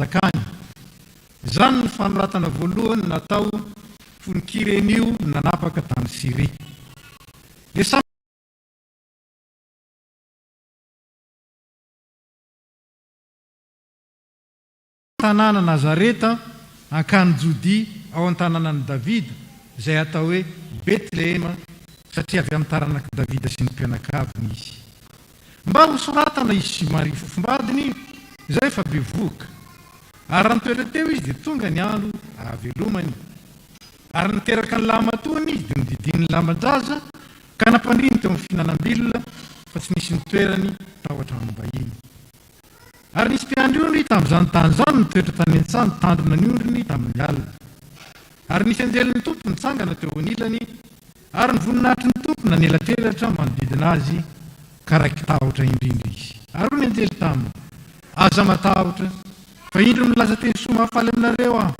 zakany. Izany ny fanoratana voalohany natao fonon-kirenio nanapaka tany Siria. Dia samy tanàna Nazareta ankany Jodia ao an-tanànan'i Davida izay atao hoe Betlehema satria avy amin'ny taranaka Davida sy ny mpianakaviny izy. Mba ho soratana izy sy Maria fofombadiny izay efa bevoaka. Ary raha nitoetra teo izy dia tonga ny andro havelomany. Ary niteraka ny lamatoany izy dia nodidiny laman-draza ka nampandriny teo amin'ny fihinanam-bilona fa tsy nisy nitoerany tao an-trano-bahiny. Ary nisy mpiandry tamin'izany tany izany nitoetra tany an-tsany tandrona ny ondriny tamin'ny alina. Ary nisy anjelin'ny tompo nitsangana teo anilany ary ny voninahitry ny tompo nanelateratra manodidina azy ka raiky tahotra indrindra izy. Ary ny anjely taminy: aza matahotra fa indro milaza teny soa mahafaly aminareo aho.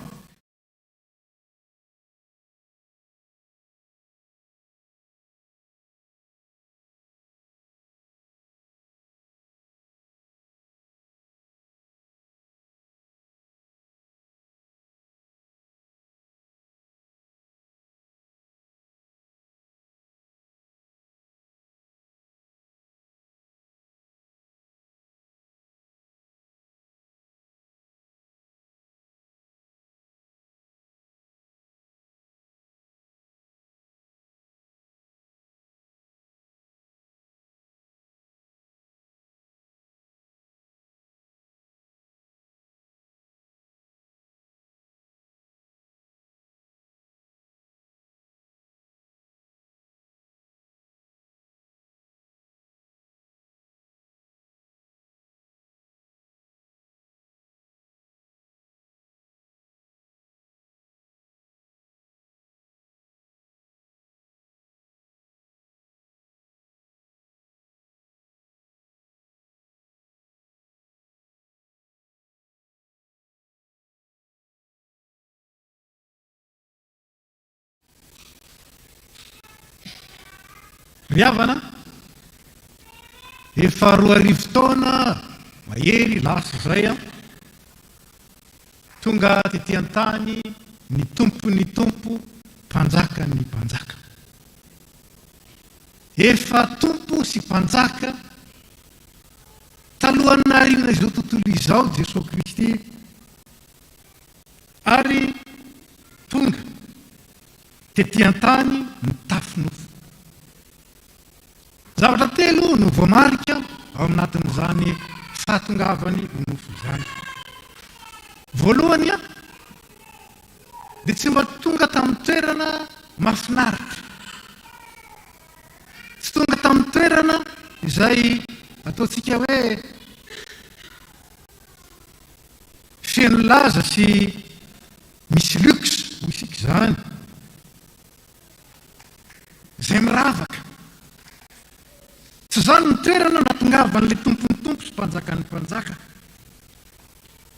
Ry havana, efa 2 taona mahery lasa izay tonga tetỳ an-tany ny tompo mpanjaka ny mpanjaka. Efa tompo sy mpanjaka talohan'ny narina izao tontolo izao Jesosy Kristy, ary tonga tetỳ an-tany mitafinofo. Zavatra telo no voamarika ao anatin'izany fahatongavany ho nofo izany. Voalohany dia tsy mba tonga tamin'ny toerana mahafinaritra, tsy tonga tamin'ny toerana izay ataontsika hoe feno laza sy misy luxe ho isika izany, izay miravaka. Tsy izany ny toerana nahatongavan'ilay tompony tompo sy mpanjakan'ny mpanjaka,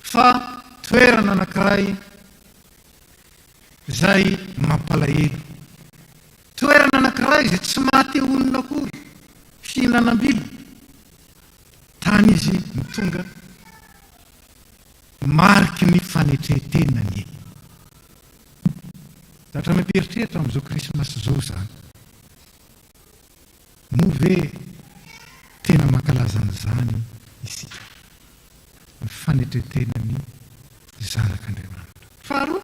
fa toerana anankiray izay mampalahelo, toerana anankiray izay tsy mahaty olona akory fihinanam-bila. Tany izy mitonga mariky ny fanetretenany. Zavatra mampieritreritra amin'izao krismasy izao izany. Moa ve tena mankalaza an'izany isika, ny fanetretenany zanak'Andriamanitra? Faharoa,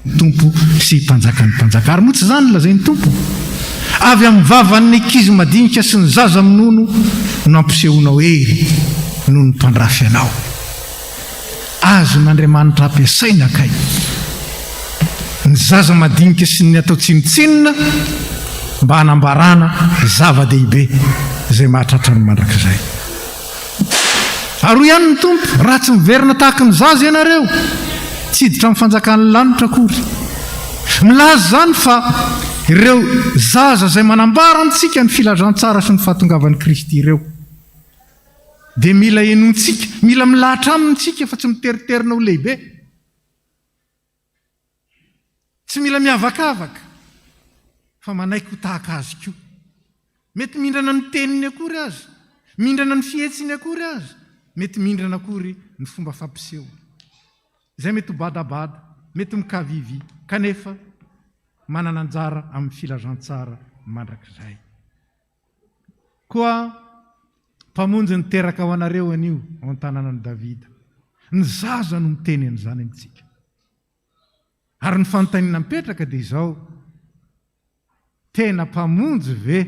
ny tompo sy mpanjakany mpanjaka ary moa tsy zany lazay ny tompo avy amin'ny vavan'ny ankizy madinika sy ny zaza aminono no ampisehoanao hery noho ny mpandrafy anao azon'Andriamanitra ampiasaina kay ny zaza madinika sy ny atao tsinotsinona mba hanambarana zava-dehibe izay mahatratra ny mandrakizay. Aroa ihany ny tompo raha tsy miverina tahaka ny zaza ianareo tsy hiditra amin'ny fanjakan'ny lanitra akory. Milaza zany fa ireo zaza izay manambara antsika ny filazantsara sy ny fahatongavan'i Kristy ireo dia mila enontsika, mila milahatra amintsika fa tsy miteriterina ho lehibe, tsy mila miavakavaka fa manaiky ho tahaka azy koa. Mety mindrana ny teniny akory azy, mindrana ny fihetsiny akory azy, mety mindrana akory ny fomba fampiseho. Izay mety ho badabada, mety mikavivi, kanefa manana anjara amin'ny filazantsara mandrakizay. Koa mpamonjy niteraka ho anareo anio ao an-tanànan'i Davida. Ny zaza no miteny an'izany amintsika. Ary ny fanontaniana mipetraka dia izao, tena mpamonjy ve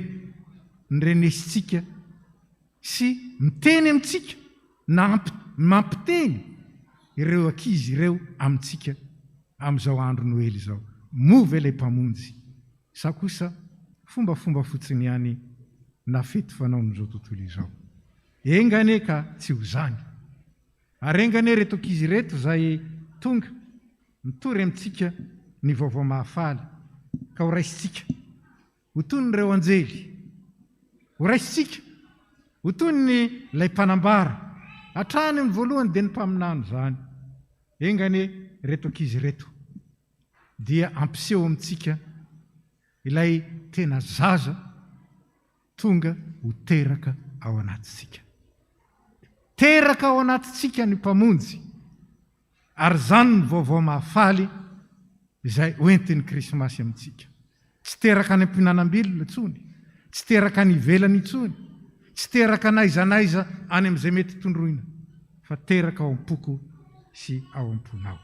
ny renesitsika sy miteny amintsika na mampiteny ireo ankizy ireo amintsika amin'izao andro Noely izao? Moa ve ilay mpamonjy sa kosa fombafomba fotsiny ihany na fety fanaon'izao tontolo izao? Engane ka tsy ho zany. Ary engane reto ankizy reto izay tonga mitory amintsika ny vaovao mahafaly ka ho raisitsika ho toy ny ireo anjely, ho raisitsika ho toy ny ilay mpanambara hatrany amin'ny voalohany dia ny mpaminany zany. Engane reto ankizy reto dia ampiseho amintsika ilay tena zaza tonga ho teraka ao anatitsika. Teraka ao anatitsika ny mpamonjy, ary zany ny vaovao mahafaly izay hoentin'ny Krismasy amintsika. Tsy teraka ny ampihinanam-bilona intsony, tsy teraka ny ivelany intsony, tsy teraka naizanaiza any amin'izay mety tondroina, fa teraka ao am-poko sy ao am-ponao.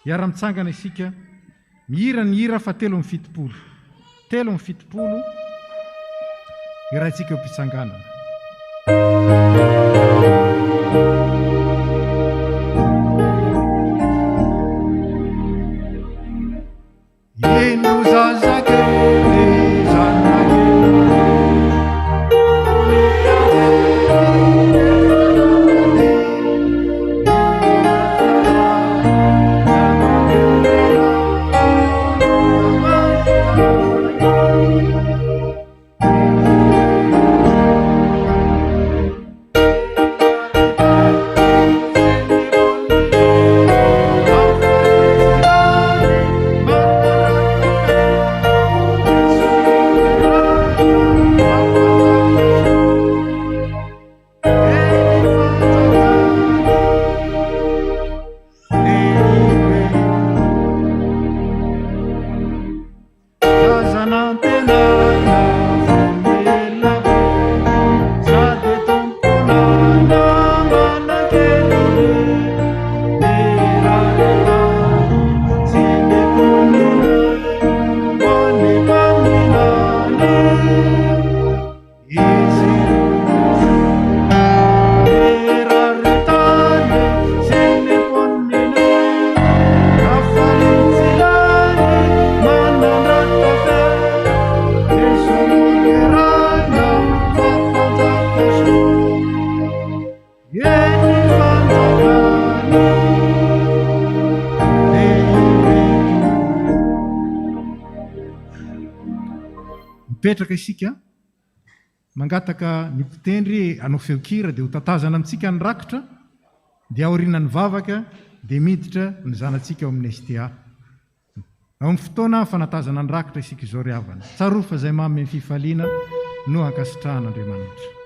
Iara-mitsangana isika mihira ny hira fa 7:70. 7:70 irahantsika eo am-pitsanganana. Eno zazakely zanakely mipetraka isika mangataka ny mpitendry anao feokira dia ho tatazana amintsika ny rakitra dia aoriana ny vavaka dia miditra ny zanatsika ao amin'ny STA. Ao amin'ny fotoana fanatazana ny rakitra isika izao ry havana. Tsaroa fa izay mamy amin'ny fifaliana no ankasitrahan'Andriamanitra.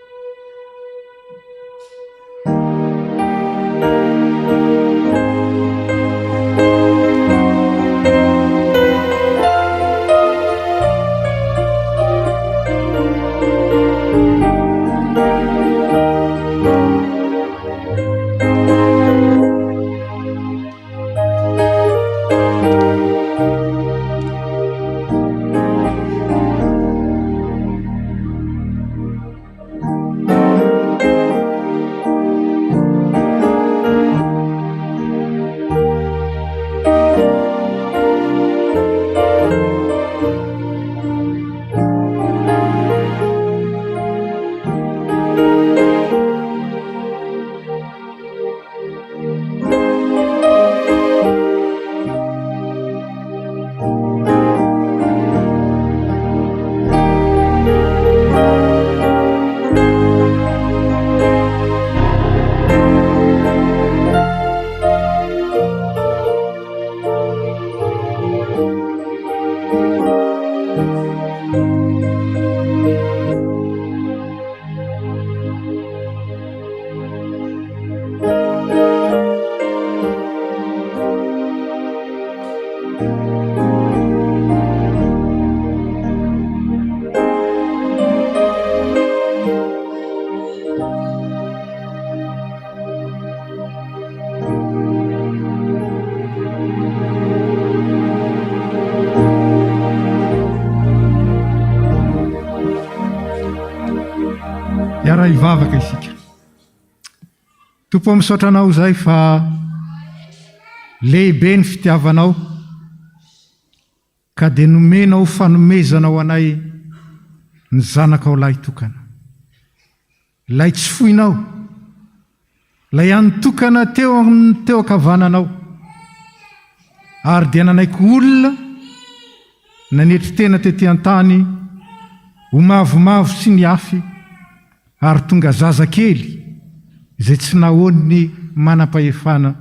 Iara ivavaka isika. Tompo misaotranao izay fa lehibe ny fitiavanao ka dia nomenao fanomezanao anay ny zanakao lahy tokana. Lay tsy foinao, lay anotokana teo ankavananao, ary dia nanaiko olona nanetry tena tetỳ an-tany ho mavomavo sy ny afy, ary tonga zazakely izay tsy nahoany ny manam-pahefana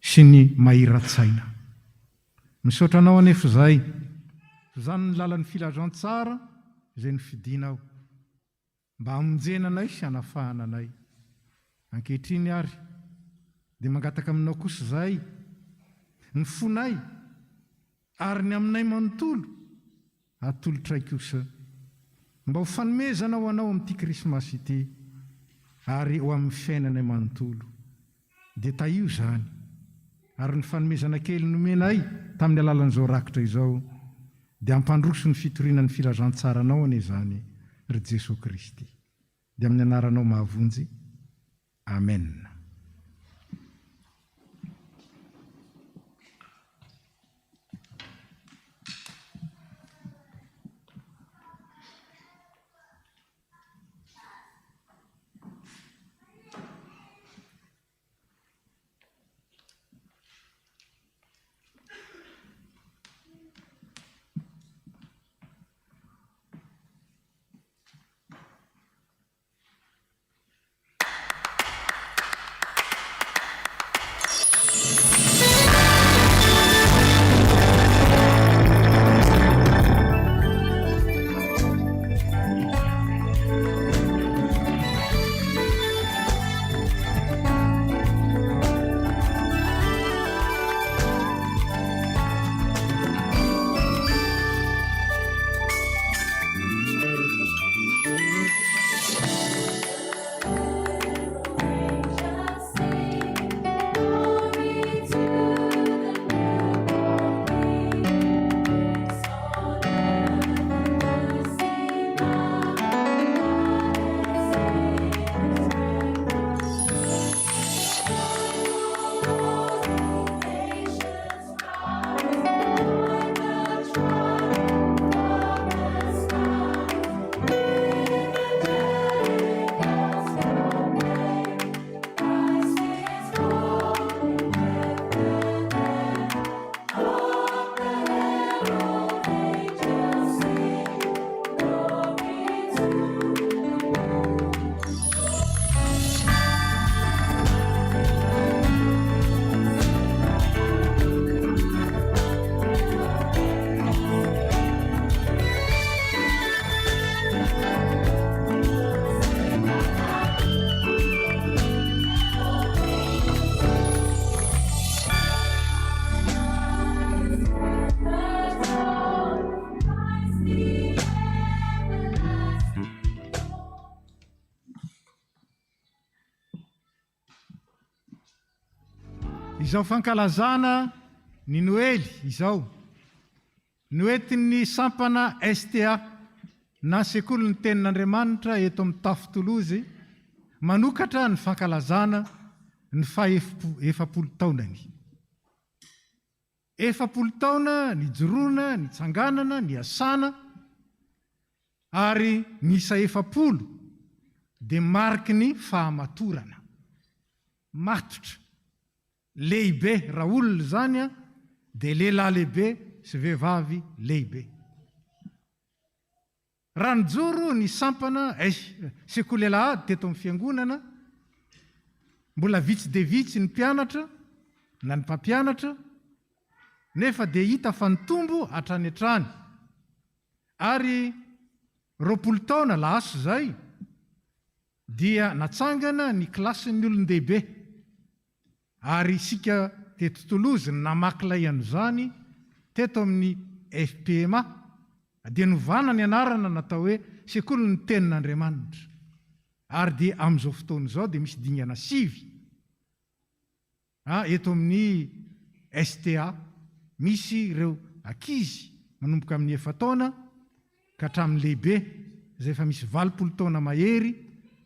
sy ny mahira-tsaina. Misaotranao anefa izay, izany ny lalan'ny filazantsara izay nifidinao mba hamonjena anay sy hanafahana anay. Ankehitriny ary dia mangataka aminao kosa izay ny fonay ary ny aminay manontolo atolotray kosa mba ho fanomezanao anao amin'ity krismasy ity ary ho amin'ny fiainanay manontolo. Dia taio izany, ary ny fanomezana kely nomenay tamin'ny alalan'izao rakitra izao dia ampandroso ny fitorianan'ny filazantsaranao ane izany ry Jesosy Kristy. Dia amin'ny anaranao mahavonjy. Amen. Izao fankalazana ny Noely izao noentin'ny sampana STA na sekoly ny tenin'Andriamanitra eto amin'ny Tafitolozy manokatra ny fankalazana ny efapolo taonany. 70 taona ny joroana, ny tsanganana, ny asana, ary misa 70 dia mariky ny fahamatorana. Matotra lehibe raha olona zany dia lehilahy lehibe sy vehivavy lehibe. Raha nijoro ny sampana sekoly alahady teto amin'ny fiangonana, mbola vitsy dia vitsy ny mpianatra na ny mpampianatra, nefa dia hita fa ny tombo hatrany hatrany. Ary 20 taona lasa zay dia natsangana ny klasin'ny olon-dehibe. Ary isika teto Tolozy namakilay an'izany teto amin'ny FPMA dia novana ny anarana natao hoe sekoly ny tenin'Andriamanitra. Ary dia amin'izao fotoana izao dia misy dingana 5 eto amin'ny STA. Misy ireo ankizy manomboka amin'ny 9 taona ka hatramin'ny lehibe izay efa misy 20 taona mahery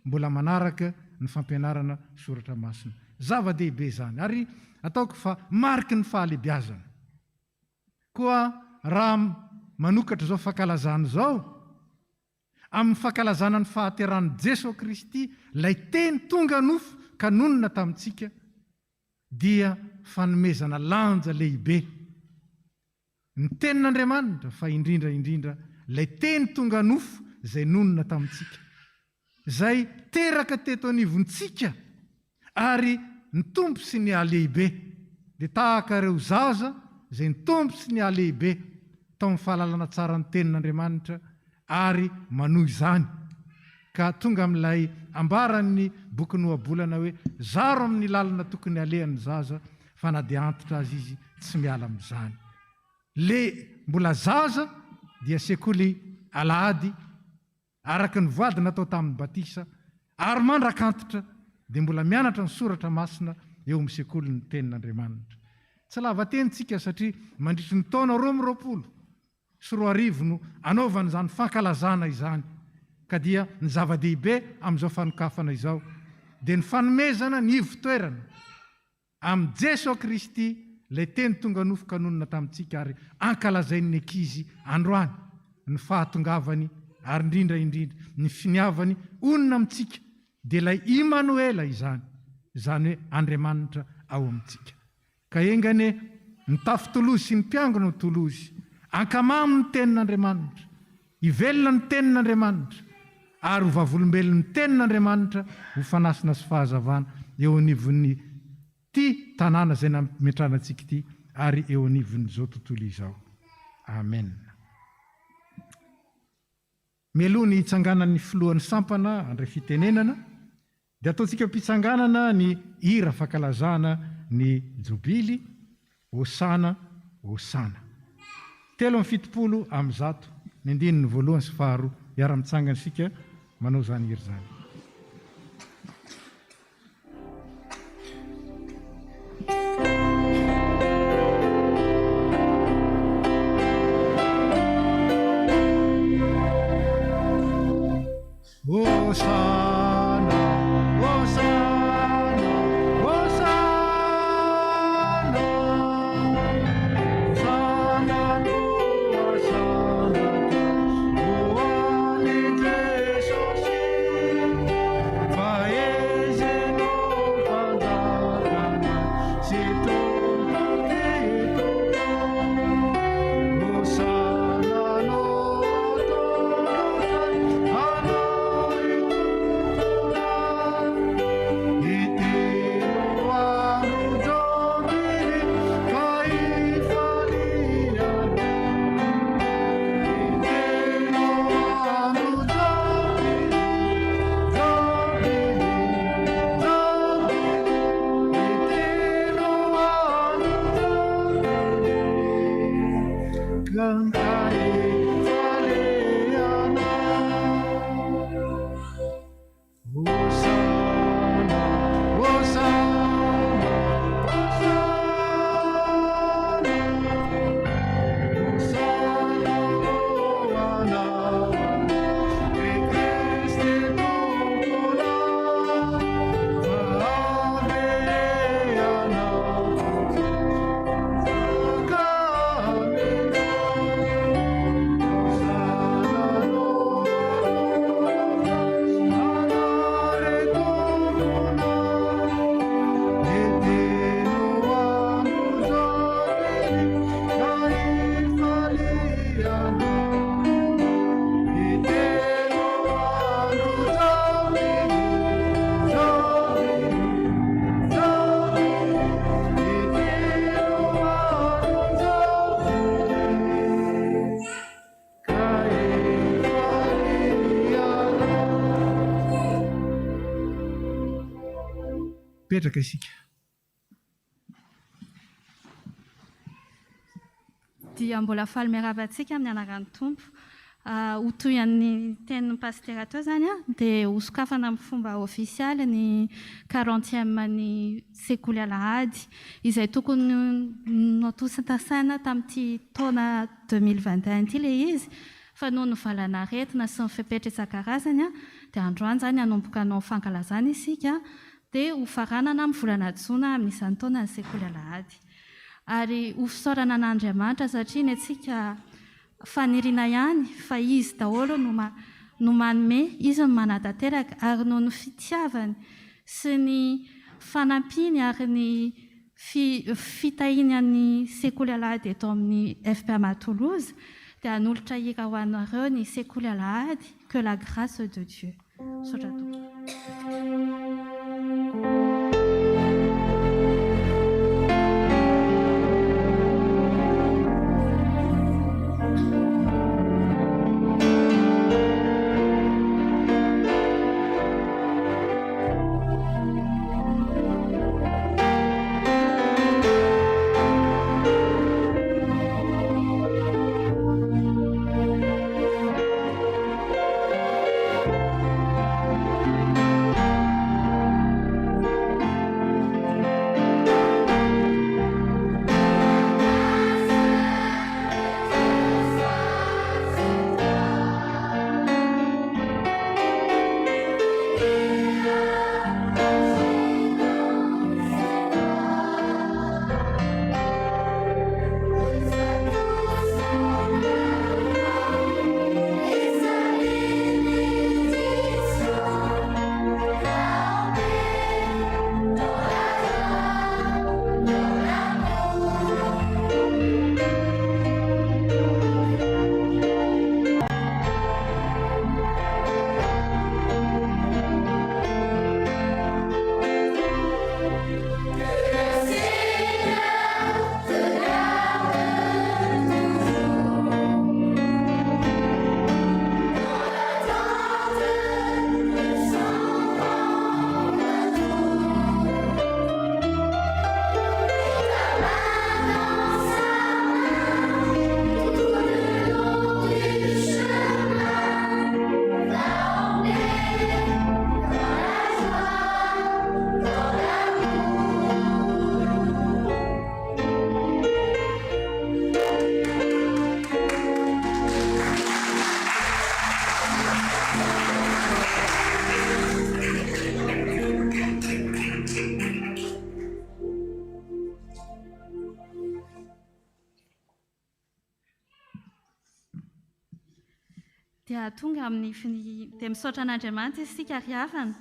mbola manaraka ny fampianarana soratra masina. Zava-dehibe zany ary ataoko fa mariky ny fahalebiazana. Koa raha manokatra zao fankalazana zao, amin'ny fankalazana ny fahaterany Jesosy Kristy, lay teny tonga nofo ka nonona tamintsika dia fanomezana lanja lehibe. Ny tenin'Andriamanitra fa indrindra lay teny tonga nofo zay nonona tamintsika, zay teraka teto anivontsika ary ny tompo sy ny alehibe. Dia tahaka ireo zaza zay ny tompo sy ny alehibe tao amin'ny fahalalana tsara ny tenin'Andriamanitra ary manohy izany ka tonga amin'ilay ambaran'ny boky Noabolana hoe zaro amin'ny lalana tokony alehan'ny zaza fa na dia antitra azy izy tsy miala amin'izany. Le mbola zaza dia sekoly alahady araka ny voady natao tamin'ny batisa ary mandrak'antitra dia mbola mianatra ny soratra masina eo amin'ny sekoly ny tenin'Andriamanitra. Tsy lava tenitsika satria mandritry ny taona 20 sy 20 no anaovana izany fankalazana izany, ka dia ny zava-dehibe amin'izao fanokafana izao dia ny fanomezana ny ivo-toerana amin'ny Jesosy Kristy, lay teny tonga nofo kanonona tamintsika ary ankalazain'ny ankizy androany ny fahatongavany ary indrindra ny finiavany onona amintsika dia lay Imanoela izany, izany hoe Andriamanitra ao amintsika. Ka engane ny tafitolozy sy ny mpiangona ny tolozy, ankamamy ny tenin'Andriamanitra, ivelona ny tenin'Andriamanitra ary ho vavolombelon'ny tenin'Andriamanitra ho fanasina sy fahazavana eo anivon'ny ty tanàna zay nametrahanatsika ity ary eo anivon'izao tontolo izao. Amen. Mialoha ny hitsanganan'ny filohan'ny sampana andray fitenenana dia ataontsika mpitsanganana ny hira fankalazana ny jobily, Hosana, Hosana. 7 amin'ny 100, ny andininy voalohany sy faharoa, iara-mitsangana isika manao zany hira zany. Hosana, Hosana, Hosana, Hosana, Hosana, Hoani Jesus, Paeseno Pandana, Sito Tito, Hosana no petraka isika. Dia mbola faly miaravantsika amin'ny anaran'ny Tompo. Ho toy an'ny tenin'ny pasteur atao zany dia ho sokafana amin'ny fomba ofisialy ny 40e ny sekoly alahady izay tokony notosintasaina tamin'ity taona 2021 ity le izy fa noho ny valanaretina sy ny fepetra isan-karazany dia androany zany hanomboka anao fankalazana isika dia ho faranana amin'ny volana Jona amin'izany taona ny sekoly alahady. Ary ho fisaorana an'Andriamanitra satria ny antsika faniriana ihany fa izy daholo no manome, izy no manatanteraka ary noho ny fitiavany sy ny fanampiany ary ny fitahiany sekoly alahady eto amin'ny FPA Matoloza dia hanolotra hira ho anareo ny sekoly alahady. Que la grâce de Dieu. Sotra tompoko. Dia tonga amin'ny dia misaotra an'Andriamanitra isika ary havana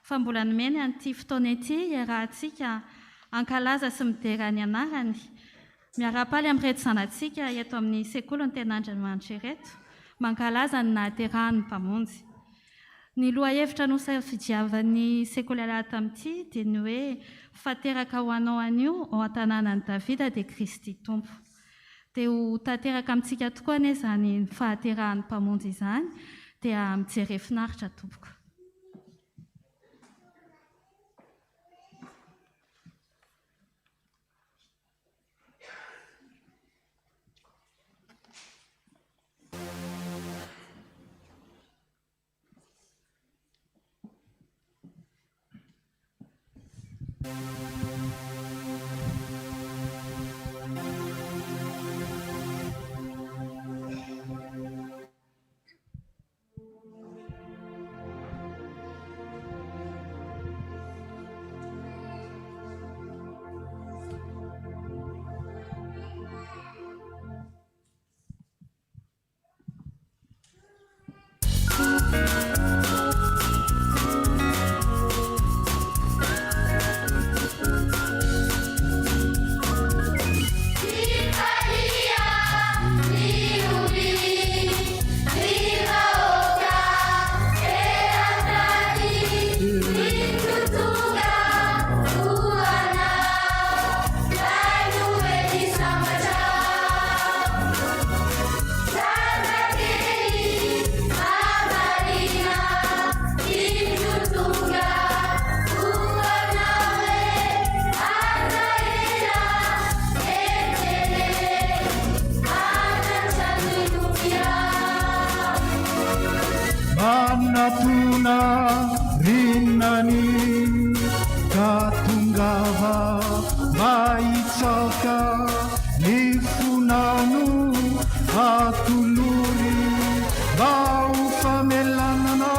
fa mbola nomeny an'ity fotoana ity iarahantsika ankalaza sy midera ny anarany miara-paly amin'ireto zanantsika eto amin'ny sekoly ny ten'Andriamanitra ireto mankalaza ny nahaterahany mpamonjy. Ny lohahevitra nosafidiavan'ny sekoly alahady tamin'ity dia ny hoe fateraka ho anao anio ao an-tanànan'i Davida dia Kristy Tompo. Dia ho tanteraka amintsika tokoa anie izany fahaterahan'ny mpamonjy izany dia mijery finaritra tompoko. Natuna rinani katungava maitsaka ni funanu atuluri mba ho famelanana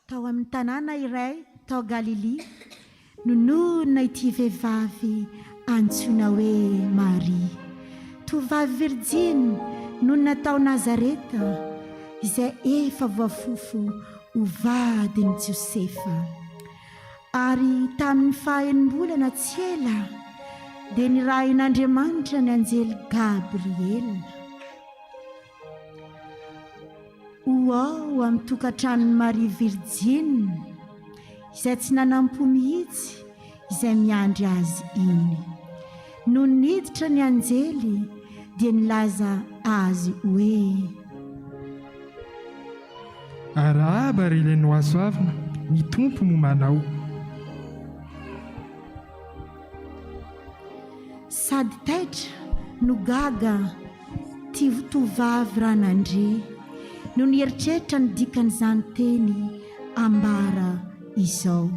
tao amin'ny tanàna iray tao Galilia nononona ity vehivavy antsoina hoe Maria, tovavy Virjiny nonona tao Nazareta izay efa voafofo ho vadiny Josefa. Ary tamin'ny faha-enimbolana tsy ela dia nirahin'Andriamanitra ny anjely Gabriela ho ao amin'ny tokantranon'i Maria Virjiny izay tsy nanampo mihitsy izay miandry azy iny. No niditra ny anjely dia nilaza azy hoe: arahaba ry ilay asoavina, ny tompo mo manao. Sady taitra no gaga tovavy ranandre no nieritreritra ny dikan'izany teny ambara izao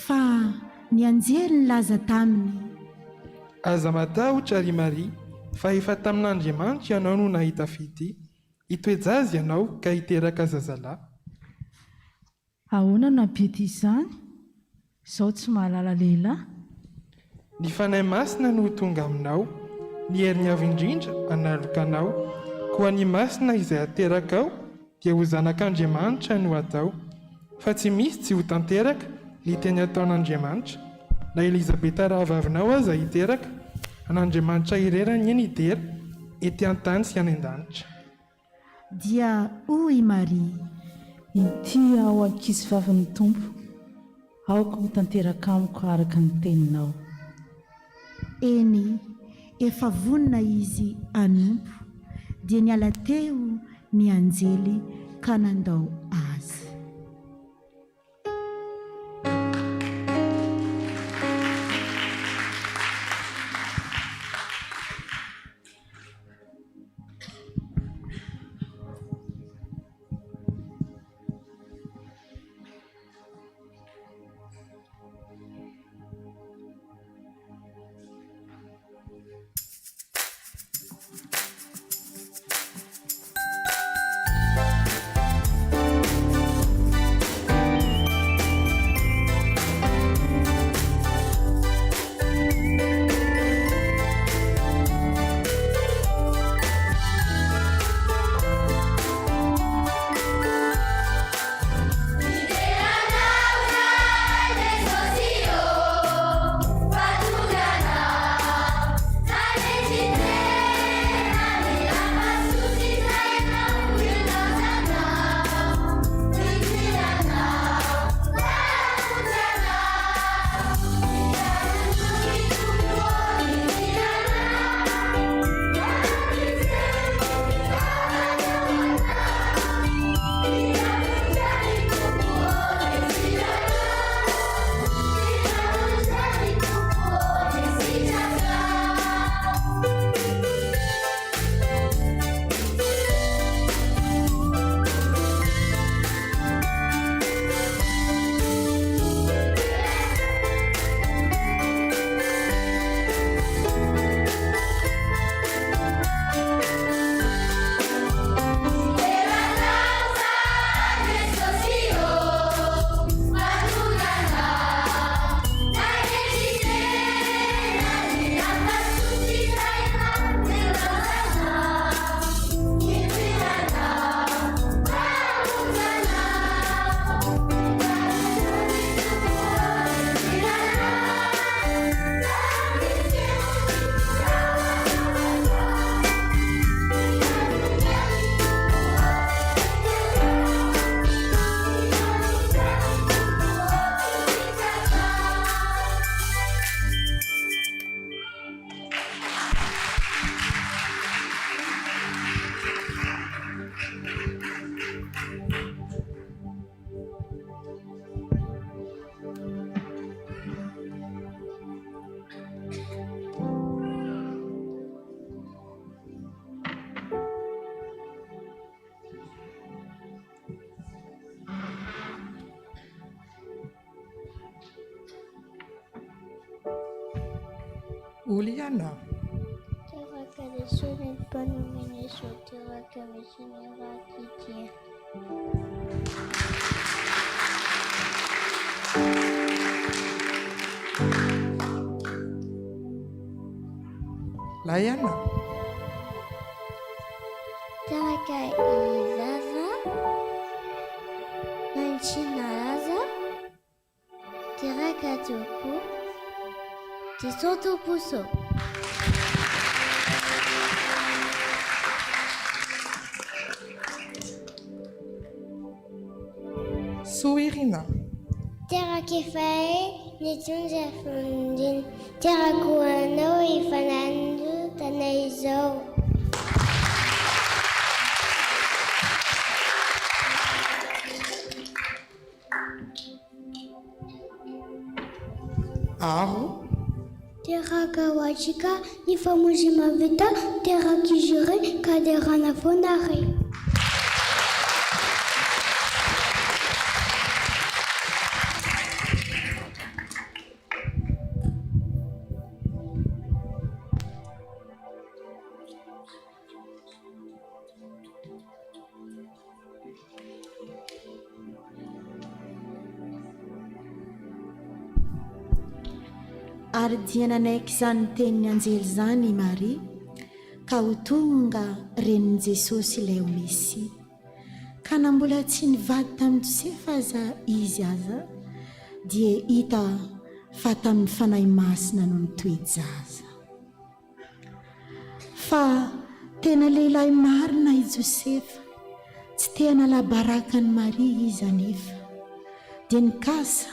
fa ny anjely nilaza taminy: aza matahotra ry Maria, fa efa tamin'Andriamanitra ianao no nahita fity, hitoejazy ianao ka hiteraka zazalahy. Ahoana nampety izany? Izao tsy mahalala lehilahy. Ny fanahy masina no tonga aminao, ny heriny avy indrindra analoka anao, koa ny masina izay ateraka ao dia ho zanak'Andriamanitra no atao, fa tsy misy tsy ho tanteraka ny teny ataon'Andriamanitra. Na Elizabeta rahavavinao aza hiteraka, an'Andriamanitra irerany eny idera, ety an-tany sy any an-danitra. Dia hoy Maria: ity ao ankizy vavin'ny tompo, aoko ho tanteraka amiko araka ny teninao. Eny efa vonona izy anompo dia niala teo ny anjely ka nandao azy. Oliana. Teraka lesona ny mpanomeny izao teraka misy ny rakitia. Laiana. Teraka izaza mantsina aza teraka joko di soto puso. Soirina. Teraka efay ny jonja fondiny teraka hoanao ifanando tanay izao. Aro. Teraka wachika ny famonjy mavita teraka izy re ka derana foana re. Ary dia nanaiky izany tenin'ny anjely izany Maria ka ho tonga renin' Jesosy ilay ho Mesia ka na mbola tsy nivady tamin'ny Josefa aza izy aza dia hita fa tamin'ny fanahy masina no nitoejaza. Fa tena lehilahy marina i Josefa, tsy tena labarakany Maria izy anefa dia nikasa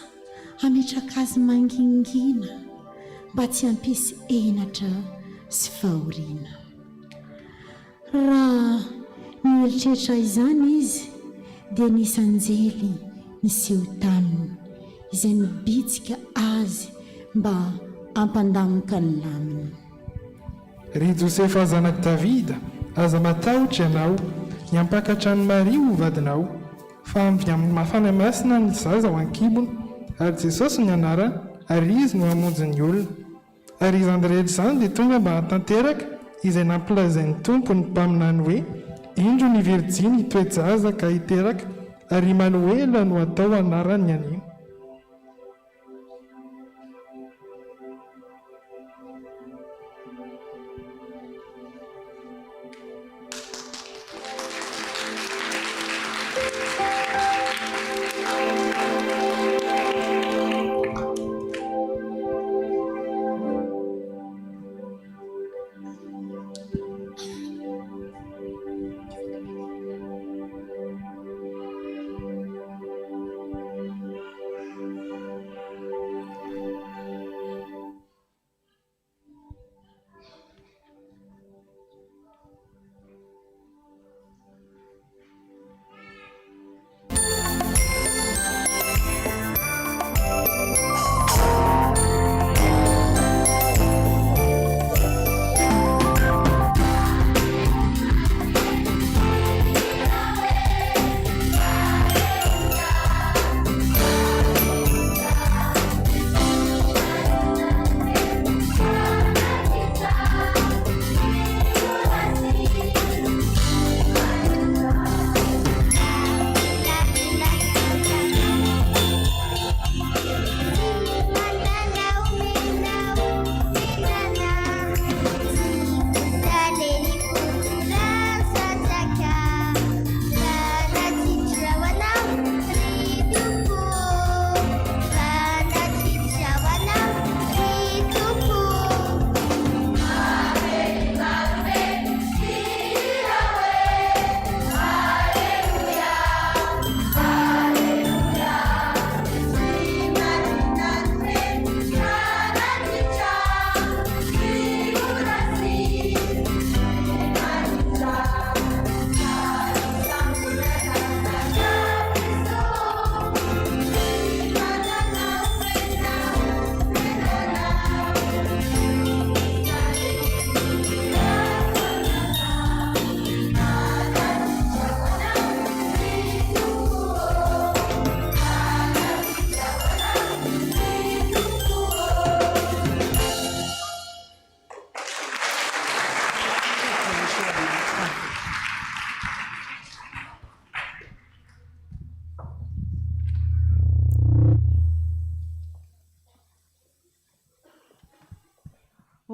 hametraka azy mangingina mba tsy hampisy enatra sy fahoriana. Raha nieritreritra izany izy dia nisy anjely niseho taminy izay nibitsika azy mba hampandamoka ny laminy. Ry Josefa zanak Davida, aza matahotra ianao ny hampakatra ny Maria ho vadinao, fa avy amin'ny mafana masina ny zaza ho ankibony, ary Jesosy ny anarany, ary izy no hamonjy ny olona. Ary izany rehetra izany dia tonga mba hatanteraka izay nampilazain'ny tompo ny mpaminany hoe indro ny Virjiny hitoejaza ka hiteraka, ary Imanoela no atao anarany anio.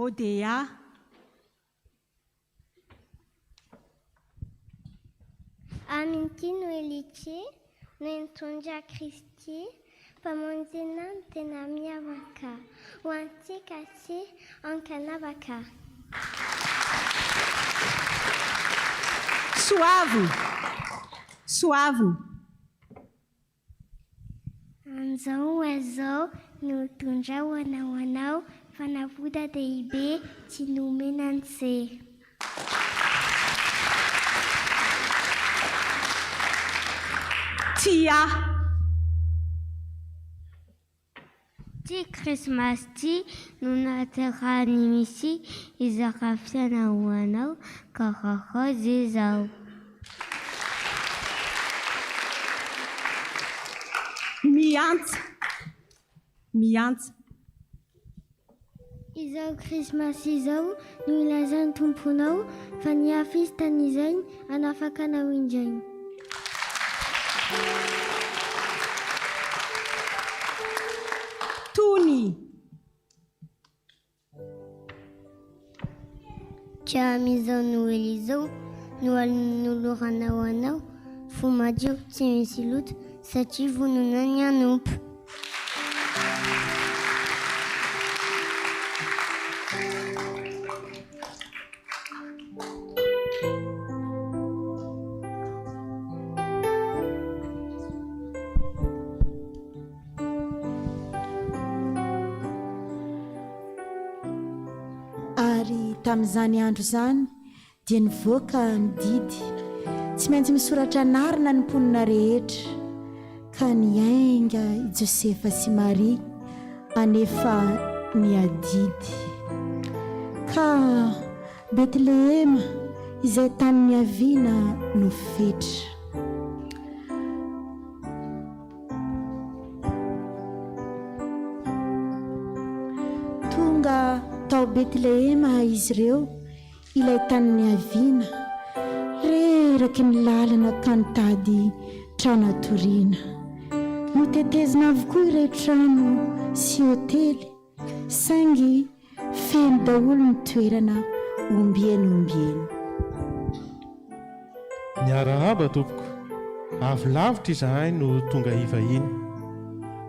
Odea. Aminty no Elitye, no Nitondra Kristy, mpamonjena ny tena miavaka, ho antsika tsy ankanavaka. Soavo. Soavo. Anzao azao no tondra ho anao fanavoda dehibe tsy nomenanse. Tia. Ty Krismasy ty no naterahany misy izakafiana ho anao ka rahazy izao. Miantsa. Miantsa. Izao Krismasy izao no ilazany tomponao fa ny afistan'izay anafakanao indray. Tony. Tsy amin'izao Noely izao no noloranao anao fo madio tsy misy loto satria vononany anompo. Tamin'izany andro izany dia nivoaka ny didy tsy maintsy misoratra anarina ny mponina rehetra ka niainga i Josefa sy Maria anefa ny adidy ka Betlehema izay tany niaviana no fetra. Tonga tao Betlehema izy ireo ilay tany niaviana reraky ny lalana ka nitady trano atoriana. Notetezina avokoa ireo trano sy hôtely saingy feno daholo ny toerana ombieny. Miarahaba tompoko, avy lavitra izahay no tonga ivahiny,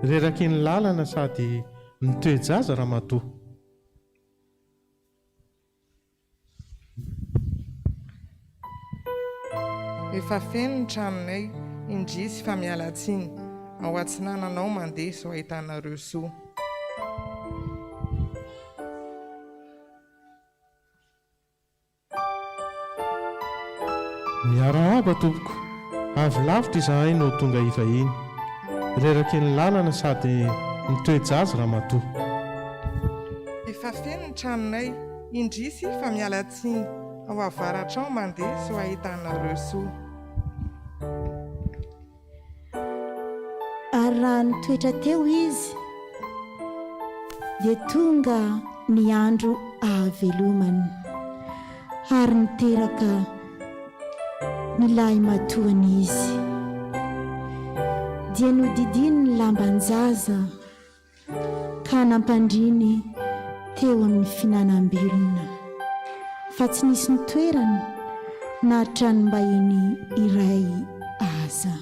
reraky ny lalana sady nitoejaza ramatoa. Efa feno ny tranonay indrisy fa mialatsiny ao atsinananao mandeha so ahitanareo soa. Miarahaba tompoko, avy lavitra izahay no tonga ivahiny, reraky ny lalana sady nitoejaza ramatoa. Efa feno ny tranonay indrisy fa mialatsiny ao avaratra ao mandeha so ahitanareo soa. Ary raha nitoetra teo izy dia tonga ny andro ahavelomany ary niteraka ny lahy matoany izy dia nodidiny ny lambanjaza ka nampandriny teo amin'ny finanam-bilona fa tsy nisy nitoerana na tranom-bahiny iray aza.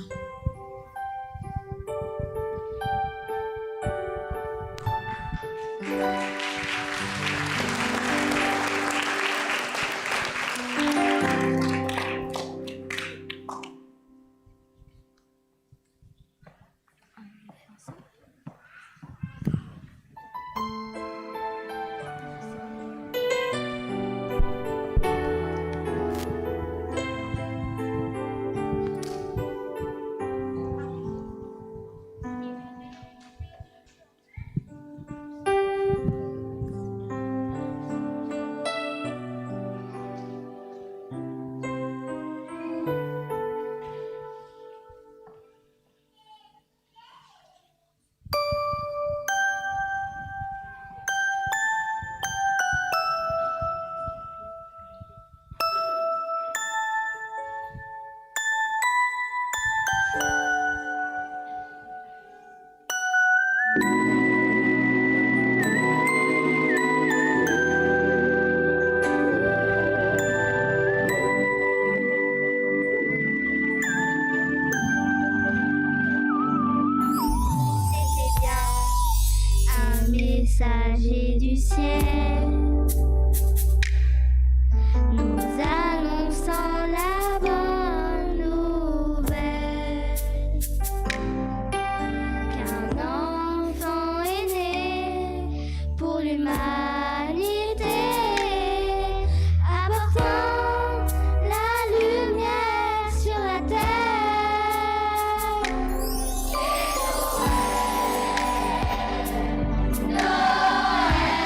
du ciel. Nous annonçons la bonne nouvelle qu'un enfant est né pour l'humanité, apportant la lumière sur la terre. Noël,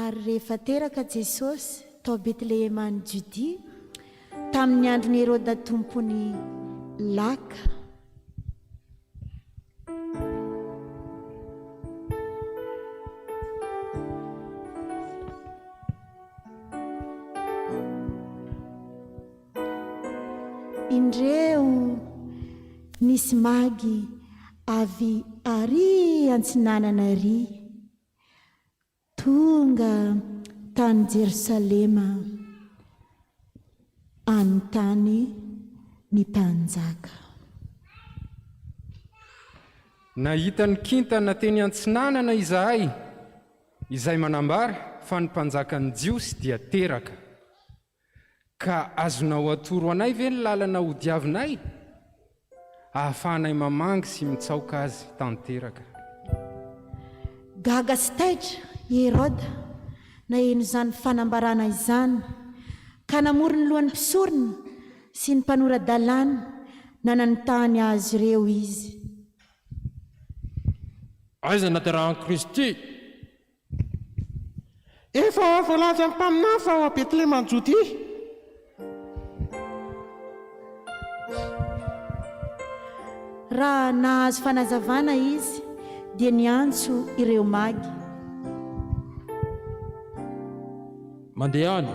ary rehefa teraka jesosy tao betlehema ny Jodia tamin'ny androny Herôda tompony laka, indreo nisy magy avy ary antsinanana ry tonga tany Jerosalema anontany ny mpanjaka. Nahita ny kintana teny antsinanana izahay, izay manambara fa ny mpanjakan'ny Jiosy dia teraka. Ka azonao atoro anay ve ny lalana ho diavinay? Ahafahanay mamangy sy mitsaoka azy tanteraka. Gaga sy taitra Herôda naheno izany fanambarana izany, ka namory ny lohan'ny mpisorona sy ny mpanora-dalàna nananontany azy ireo izy. Aiza nahaterahan'i Kristy? Efa voalaza amin'ny mpaminany fa ao a Betlehema ny Jodia. Raha nahazo fanazavana izy dia niantso ireo magy. Mandehany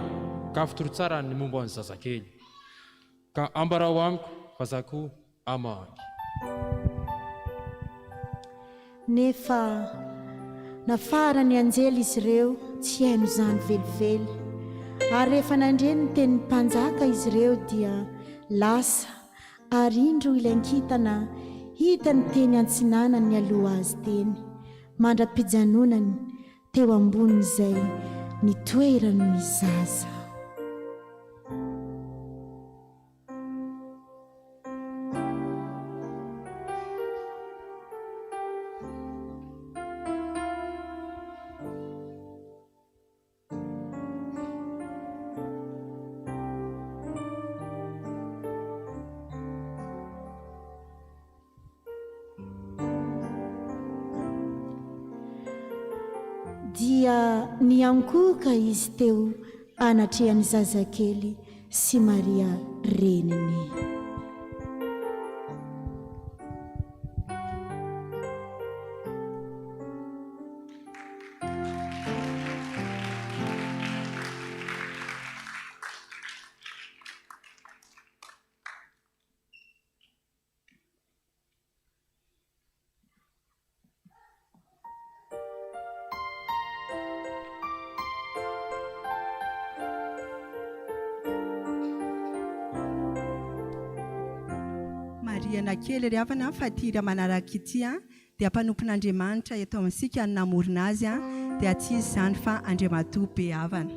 ka fitoro tsara ny momba ny zazakely, ka ambarao amiko fa zako amagy. Nefa nafara ny anjely izy ireo tsy haino izany velively, ary rehefa nandreny ny tenin'ny mpanjaka izy ireo dia lasa ary indro ilay nkitana hita ny teny antsinanany aloha azy teny, mandra-pijanonany teo ambonin'izay nitoerany ny zaza. Dia niankoka izy teo anatrehany zazakely sy Maria reniny. Maria kely ry havana fatiry manaraka ity dia mpanompon'Andriamanitra eto amintsika ny namorona azy dia tsy izy izany fa Andriamatoa be havana.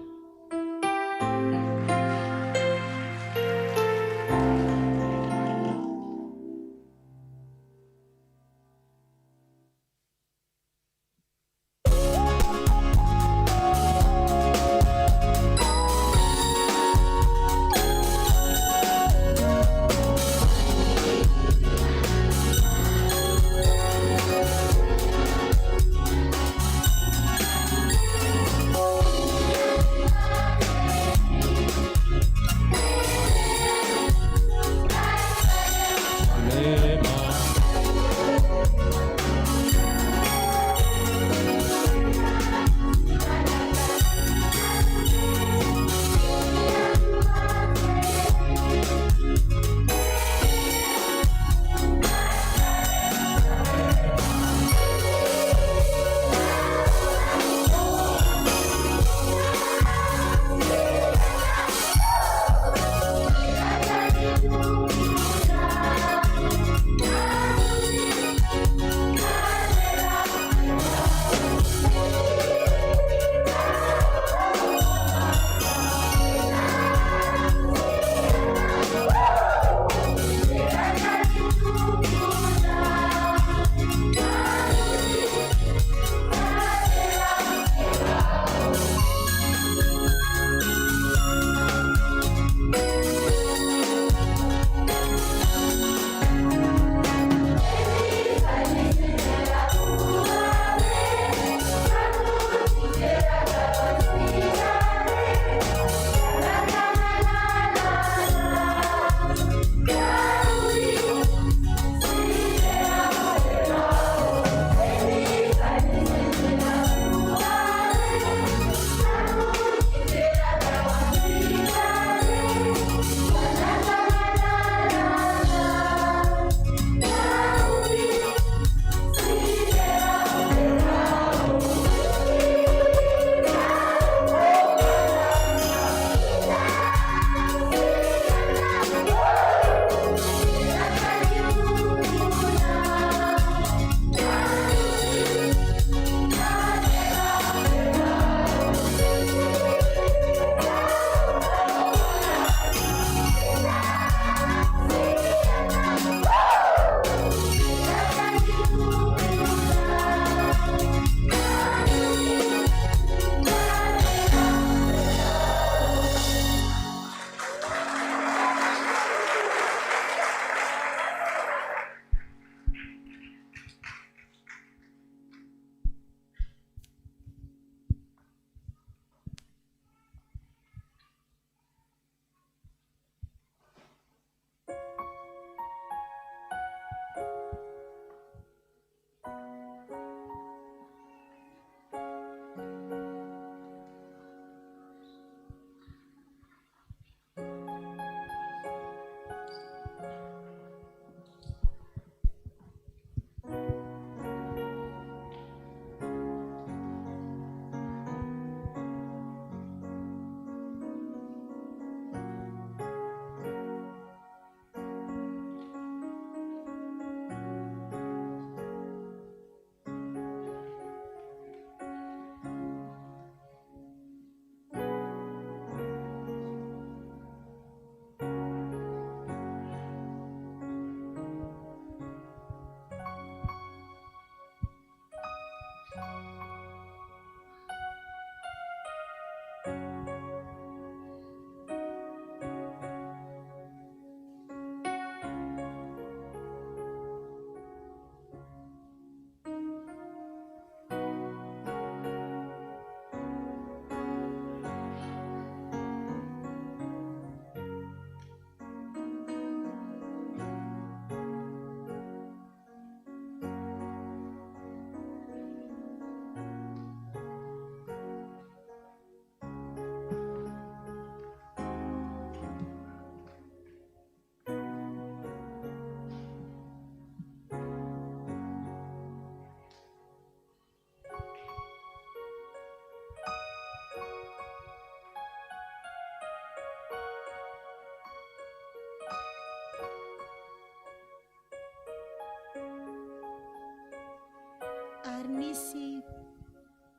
ary nisy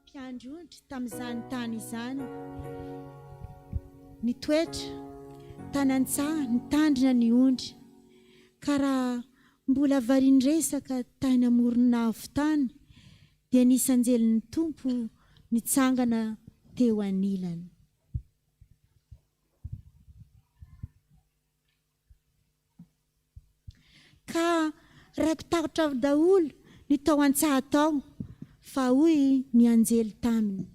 mpiandrondry tamin'izany tany izany ny toetra tanantsaha nitandrina ny ondry ka raha mbola varindresaka tany amorona avotany dia nisy anjelin'ny tompo nitsangana teo anilany. Ka raikitahotra daholo ny tao an-tsaha tao fa hoy ny anjely taminy.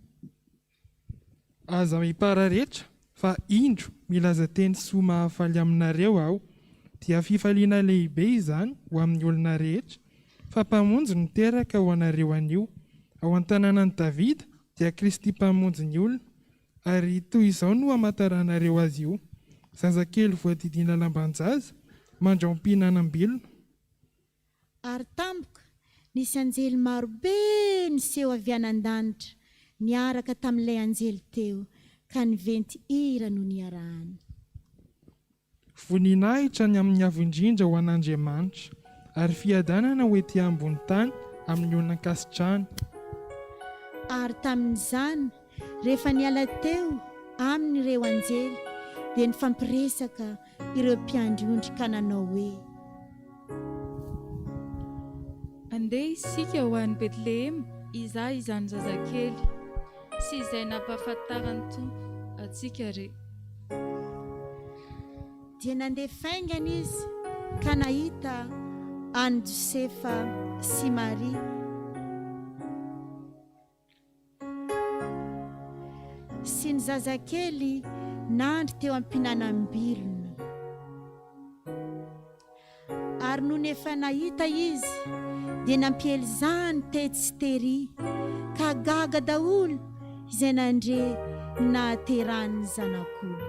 Aza mipararehetra fa indro milaza teny soa mahafaly aminareo aho, dia fifaliana lehibe izany ho amin'ny olona rehetra fa mpamonjy no teraka ho anareo anio. Ao an-tanànan'i Davida dia Kristy mpamonjy ny olona, ary toy izao no hamantaranareo azy io: zazakely voadidiana lambanjaza, mandraom-pihinanam-bilona. Ary tampoka nisy anjely marobe niseho avy anan-danitra niaraka tamin'ilay anjely teo, ka niventy ira no niarahany. Voninahitra ny amin'ny avo indrindra ho an'Andriamanitra, ary fiadanana ho etỳ ambony tany amin'ny olona-kasitrahany. Ary tamin'izany rehefa niala teo amin'ireo anjely dia nifampiresaka ireo mpiandrondry ka nanao hoe: andeha isika ho an'i Betlehema izahay izany zazakely sy izay nampahafantarany tompo atsika re. Dia nandeha faingana izy ka nahita any Josefa sy Maria sy ny zazakely nandry teo am-pihinanam-bilona. Ary noho nefa nahita izy dia nampiely izany tety sy tery, ka gaga daholo izay nandre nahaterahany zanak'olo.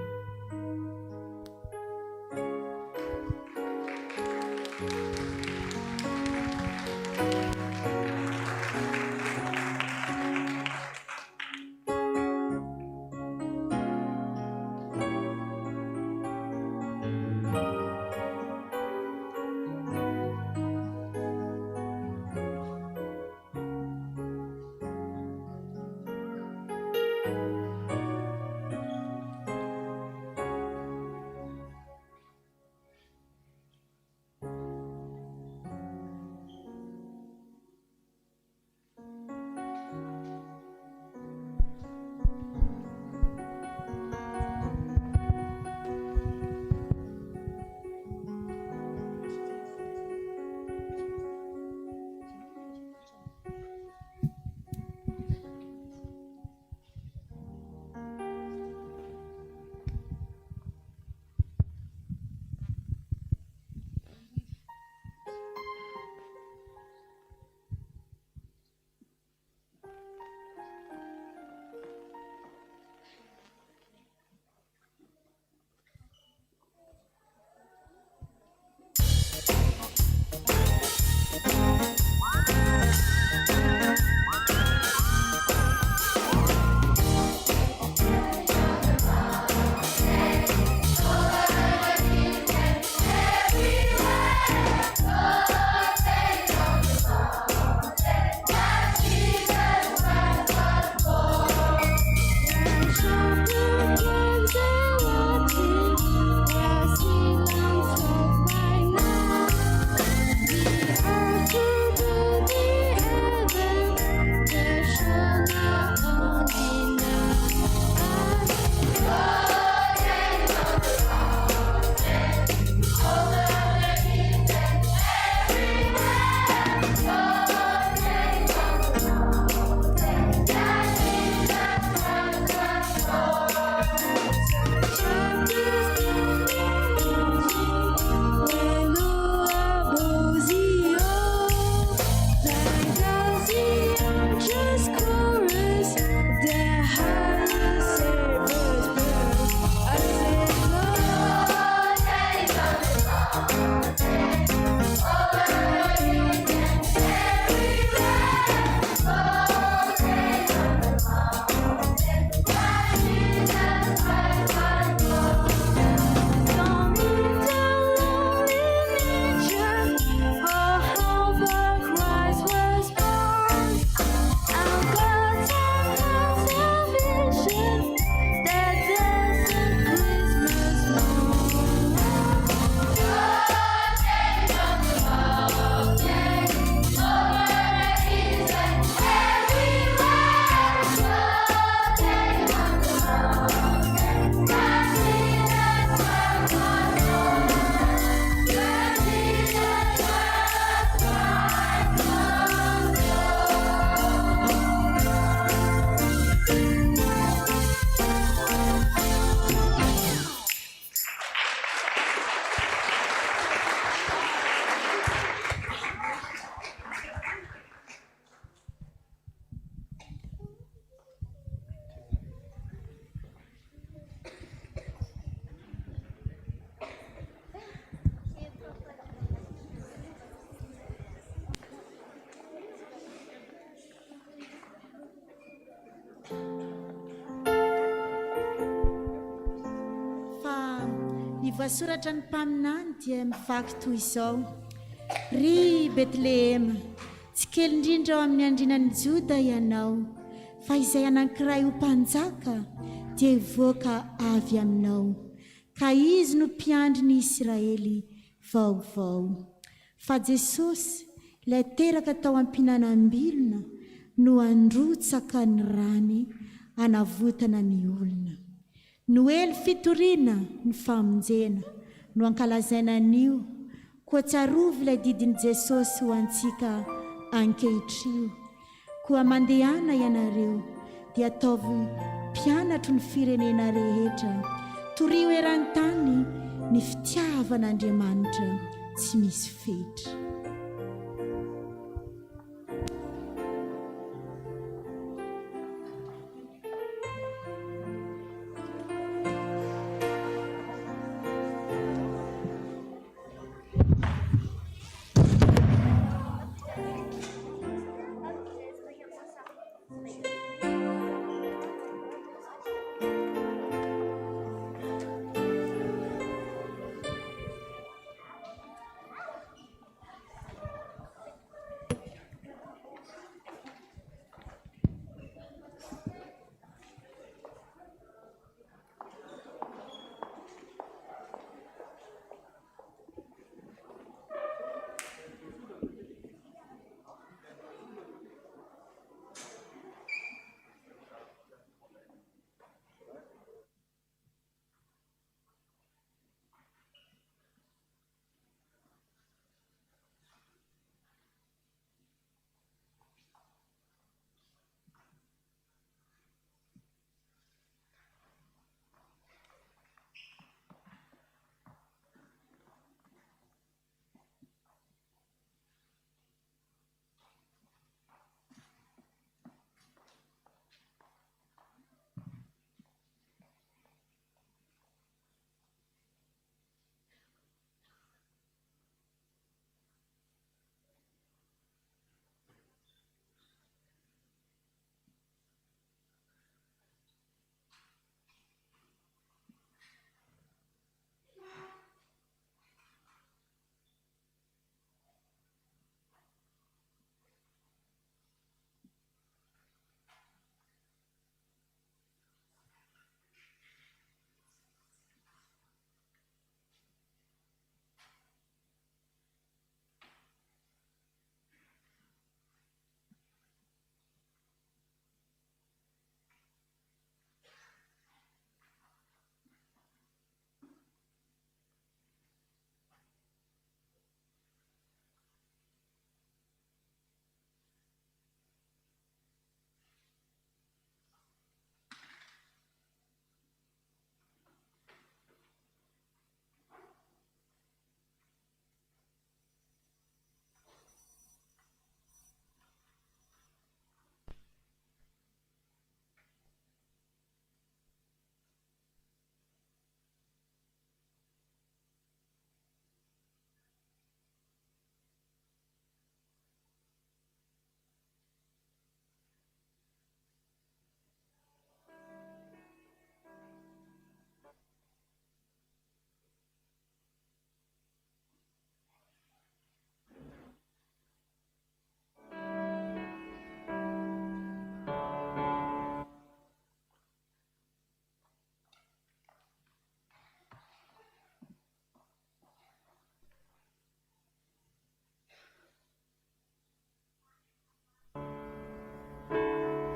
voasoratra ny mpaminany dia mivaky toy izao: ry betlehema, tsy kely indrindra ao amin'ny andrinan'ny joda ianao, fa izay anankiray ho mpanjaka dia hivoaka avy aminao, ka izy no mpiandry ny Israely vaovao. Fa Jesosy, ilay teraka tao am-pihinanam-bilona, no androtsaka ny rany anavotana ny olona. Noely fitoriana ny famonjena no ankalazaina an'io, koa tsarovy ilay didin'i Jesosy ho antsika ankehitrio. Koa mandehana ianareo dia ataovy mpianatro ny firenena rehetra, torio eran-tany ny fitiavan'Andriamanitra tsy misy fetra.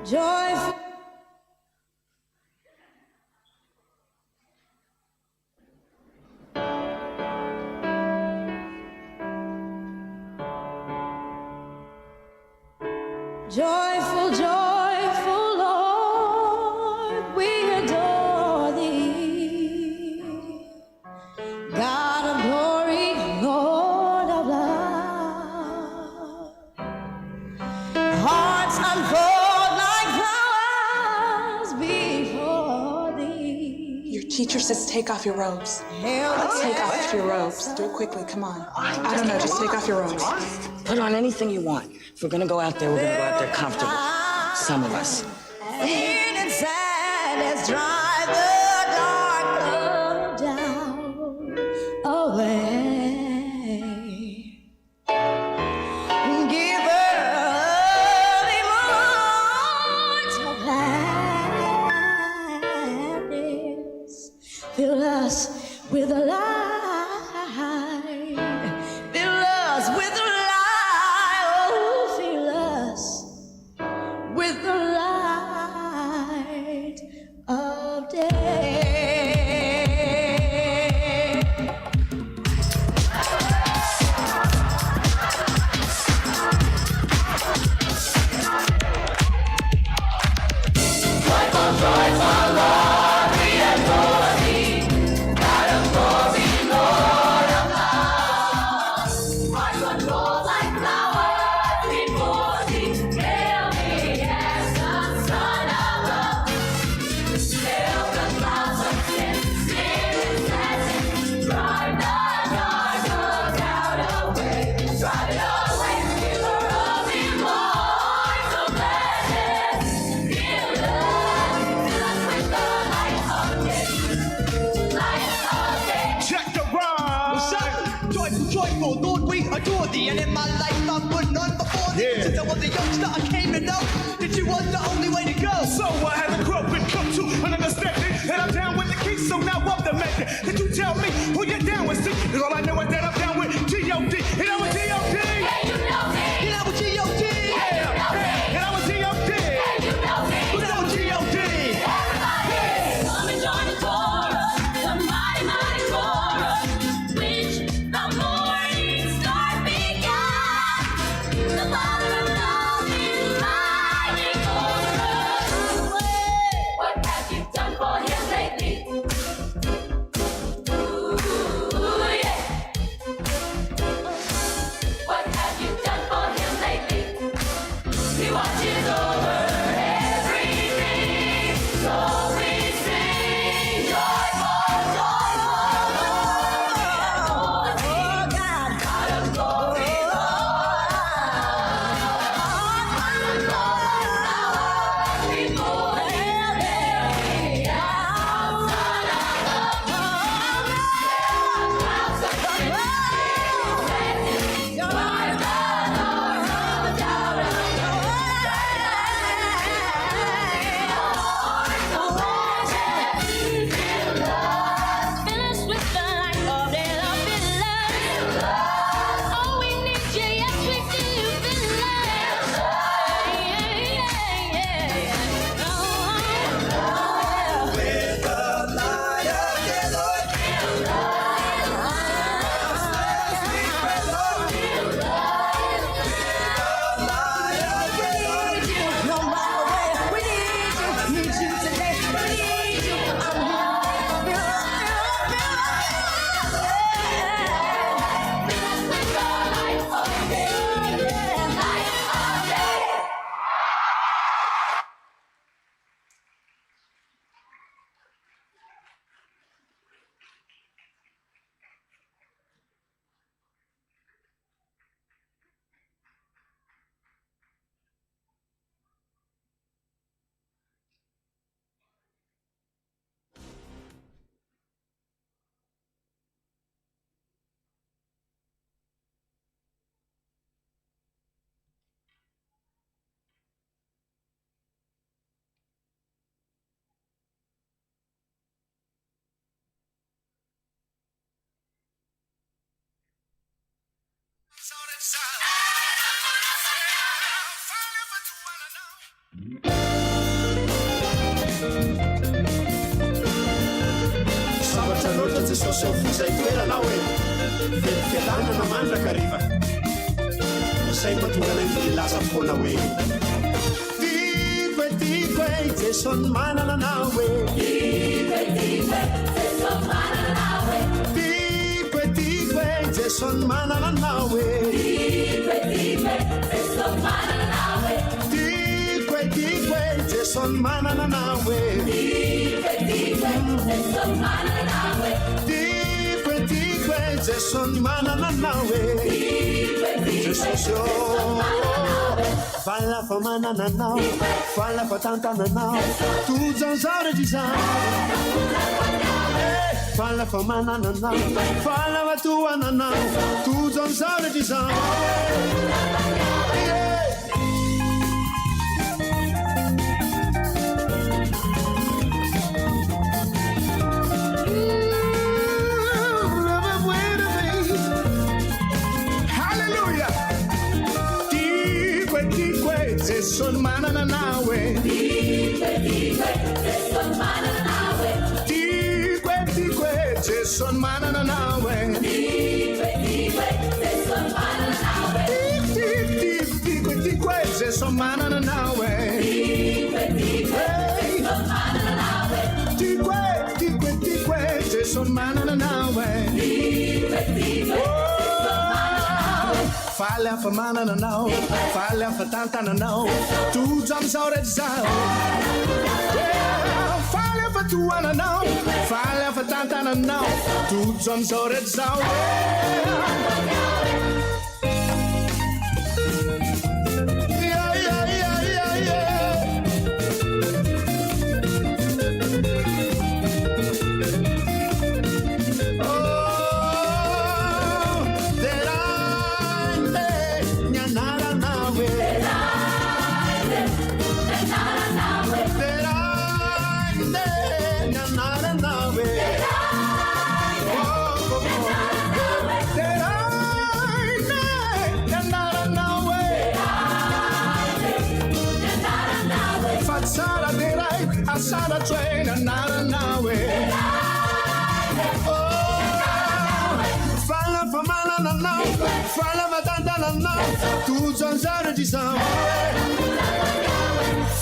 Joyful. Joyful, joyful, Lord, we adore thee. God of glory, Lord of love. Hearts unfold like flowers before thee. Your teacher says take off your robes. Take off your robes. Do it quickly, come on. I don't know, just take off your robes. Put on anything you want. If we're gonna go out there, we're gonna go out there comfortable. Some of us. In and sadness drive the dark cloud down. And in my life I put none before thee. Since I was a youngster I came to know that you was the only way to go. So I had to grow and come to an understanding. And I'm down with the key, so now I'm the method. Did you tell me who you're down with? See, cause all I know is that I'm down with G.O.D. And I'm with G.O.D. Hey, you know me. And I'm with G.O.D. Hey, you know me. And I'm with G.O.D. Hey, you know me. Who's on G.O.D.? Everybody, come and join the chorus, the mighty, mighty chorus, which the morning star began. The Father of love is mighty chorus. What have you done for him lately? Ooh, yeah. What have you done for him lately? He watches over everything, so we sing joyful, joyful, Lord. Oh God, God of glory, Lord. Sabatra loatra Jesosy izay toerana hoe fiadanana mandraka riva izay mahatonga anay milaza foana hoe tiako e Jesosy manana anao hoe tiako e Jesosy manana anao hoe Jesosy manana anao hoe Jesosy manana anao hoe Jesosy fala fa manana anao fala fa tantana anao tojan'izao rehetra izany fala fa manana anao fala fa tohana anao tojan'izao rehetra izany Jesosy manana anao hoe Jesosy manana anao hoe Jesosy manana anao hoe Jesosy manana anao hoe faly afa manananao faly afa tantananao tojo amizao rehetra zao faly afa toananao faly afa tantananao tojo amizao rehetra zao Asara train anara nawe fala fa mana na na fala matanda na na tu zanzara di sam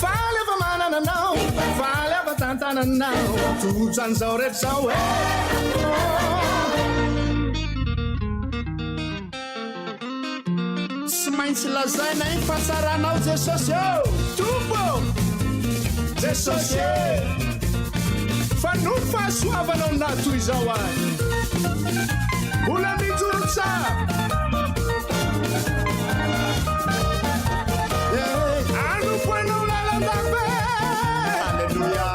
fala fa mana na na fala matanda na na tu zanzara di sam Smainsi lazai na impasaranao Jesus yo tumbo Jesus fa non fahasoavanao nato izao any ola mijoro tsara anopoanao lalandabe alleluia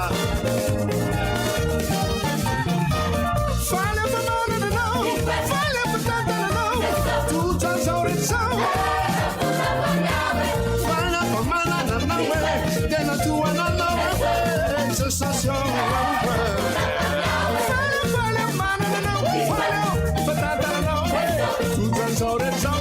faly afa manananao faly afa tantananao tojanzao rehetzao faly afa manananao e tena toananao sensation fala manananao fala fatantananao tojanzao rehetzao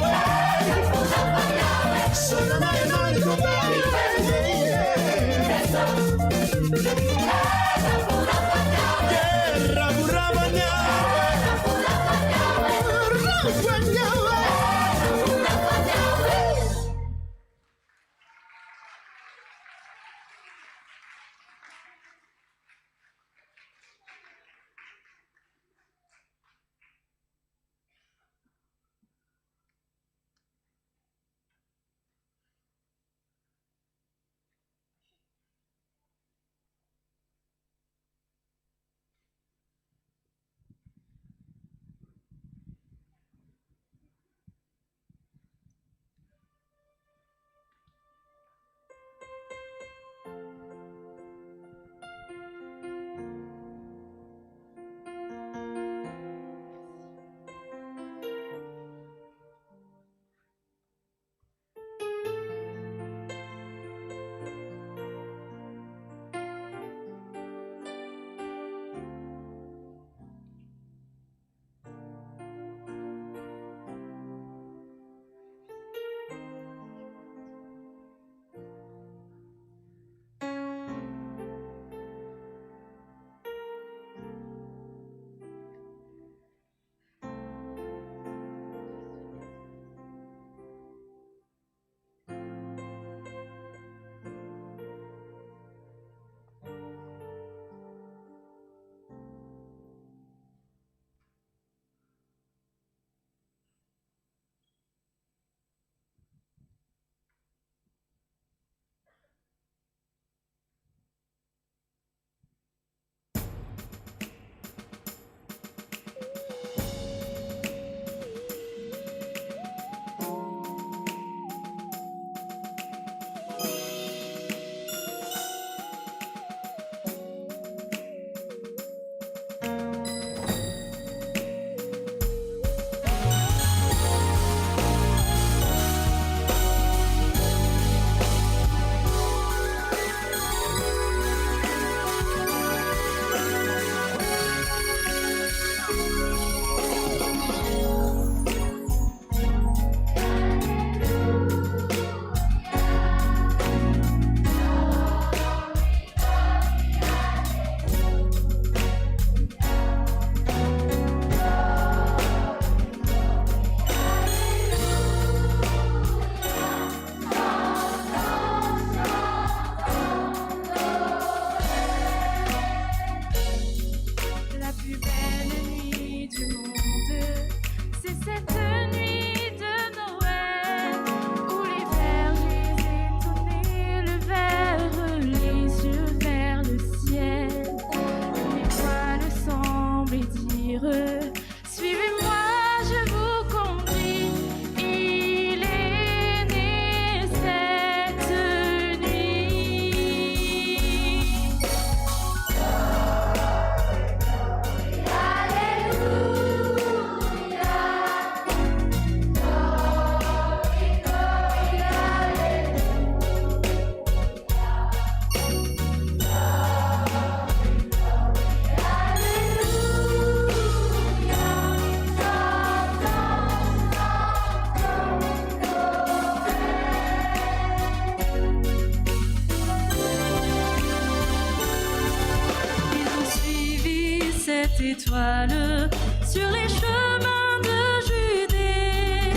cette étoile sur les chemins de Judée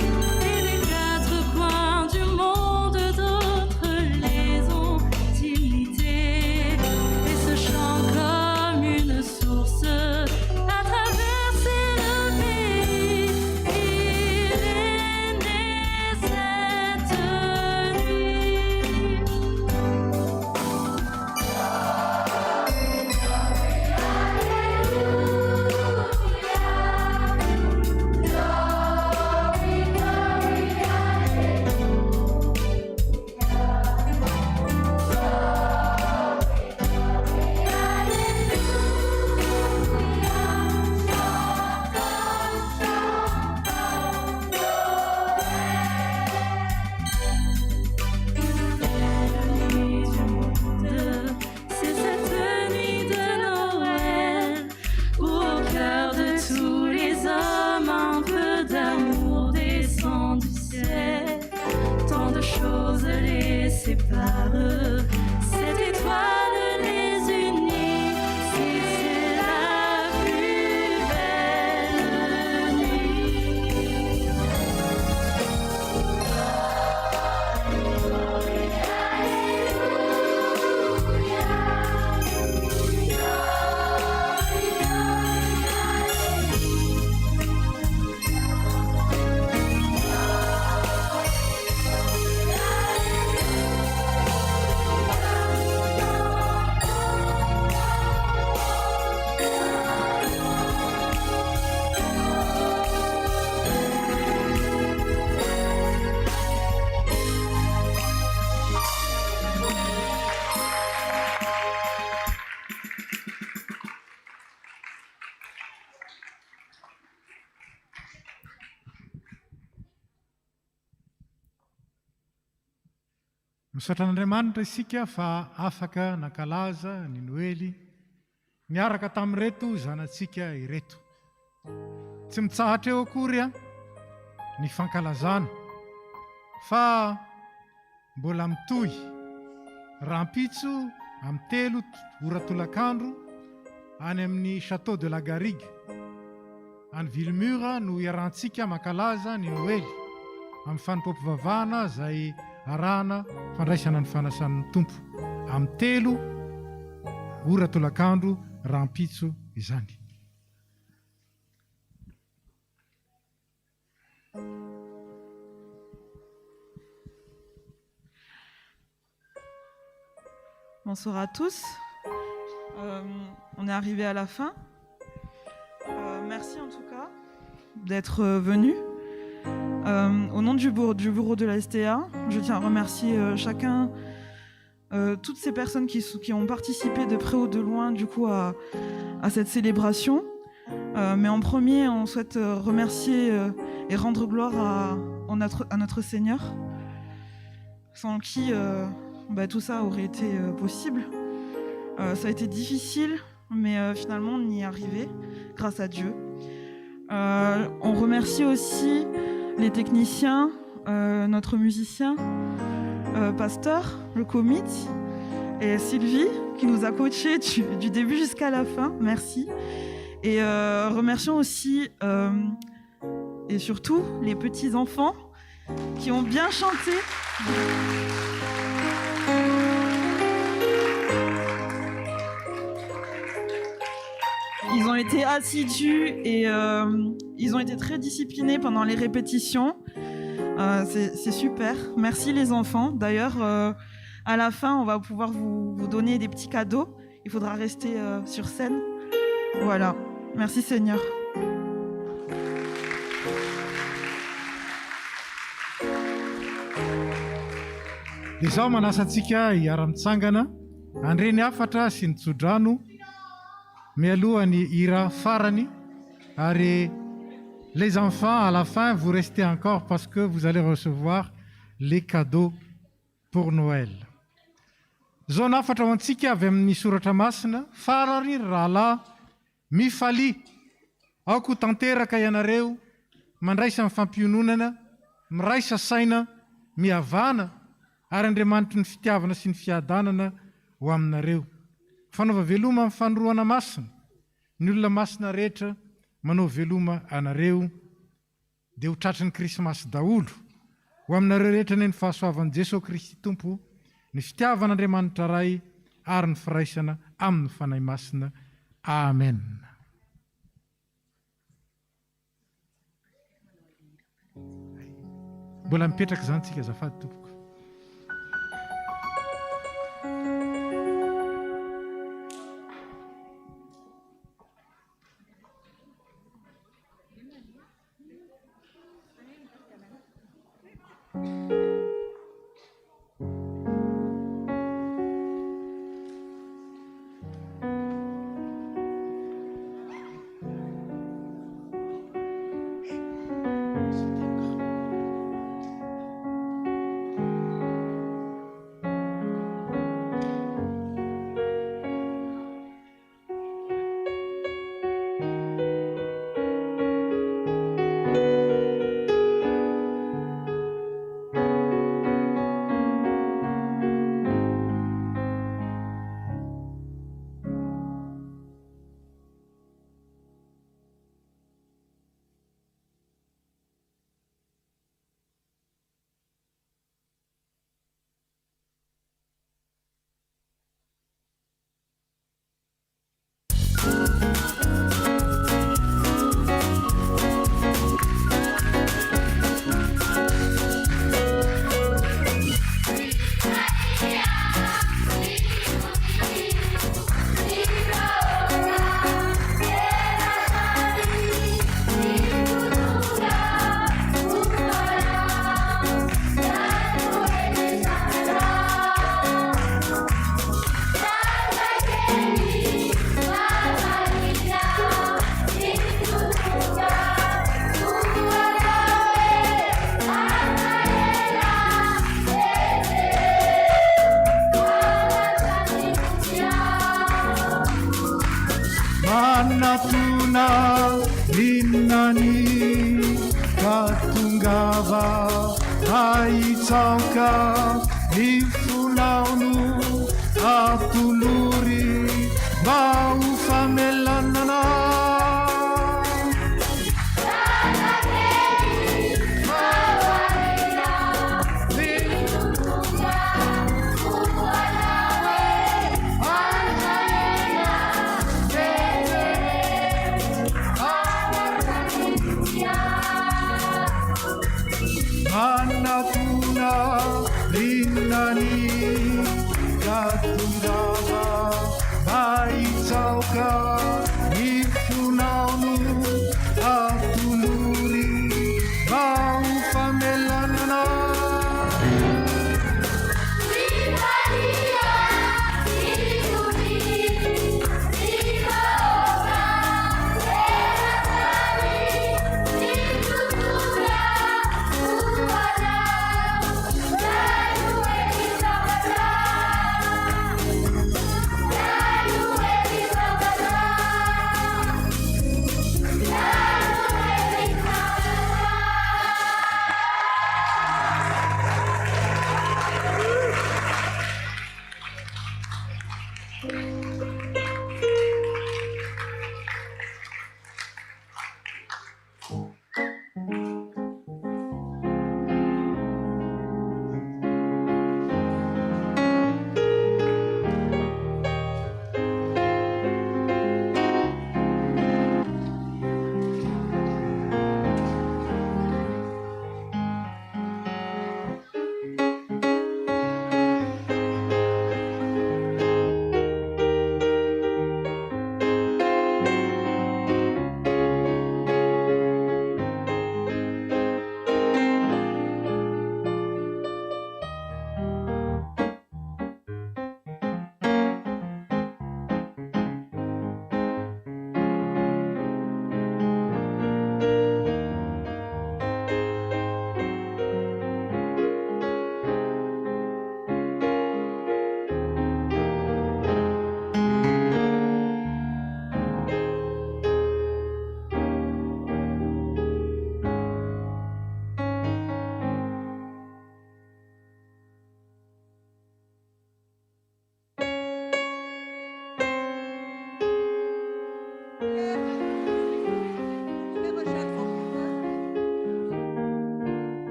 et des quatre coins du monde d'autres les ont imités. Et ce chant comme une source a traversé le pays. Il est né cette nuit. C'est cette nuit de Noël où au cœur de tous les hommes un peu d'amour descend du ciel. Tant de choses les séparent, cette étoile les unit. C'est la plus belle nuit. Misaotra an'Andriamanitra isika fa afaka nankalaza ny Noely miaraka tamin'ireto zanantsika ireto. Tsy mitsahatra eo akory ny fankalazana fa mbola mitohy rampitso amin'ny 3 oratolakandro any amin'ny Château de la Garrigue any Villemur no iarantsika mankalaza ny Noely amin'ny fanimpom-pivavahana izay arahana fandraisana ny fanasan'ny Tompo amin'ny 3 oratolakandro rampitso izany. Bonsoir à tous. On est arrivé à la fin. Merci en tout cas d'être venus. Au nom du bureau de la STA, je tiens à remercier chacun, toutes ces personnes qui ont participé de près ou de loin du coup à cette célébration. Mais en premier, on souhaite remercier et rendre gloire à notre Seigneur, sans qui tout ça aurait été possible. Ça a été difficile, mais finalement on y est arrivé grâce à Dieu. On remercie aussi les techniciens, notre musicien, Pasteur, le comite, et Sylvie qui nous a coachés du début jusqu'à la fin. Merci. Et remercions aussi et surtout les petits-enfants qui ont bien chanté. Ils ont été assidus et ils ont été très disciplinés pendant les répétitions. C'est super. Merci les enfants. D'ailleurs, à la fin, on va pouvoir vous donner des petits cadeaux. Il faudra rester sur scène. Voilà. Merci Seigneur. Izao manasa antsika hiara-mitsangana andreny afatra sy ny tsodrano mialoha ny hira farany ary les enfants à la fin vous restez encore parce que vous allez recevoir les cadeaux pour Noël. Zao nafatra ho antsika avy amin'ny soratra masina farany rahalahy mifaly aoko tanteraka ianareo mandraisa amin'ny fampiononana miraisa saina mihavana ary Andriamanitra ny fitiavana sy ny fiadanana ho aminareo. Fanaova veloma amin'ny fanoroana masina ny olona masina rehetra manao veloma anareo dia ho tratry ny krismasy daholo ho aminareo rehetra ny fahasoavan'i Jesosy Kristy Tompo, ny fitiavan'Andriamanitra ray ary ny firaisana amin'ny fanahy masina. Amen. Mbola mipetraka izany tsika azafady tompoko.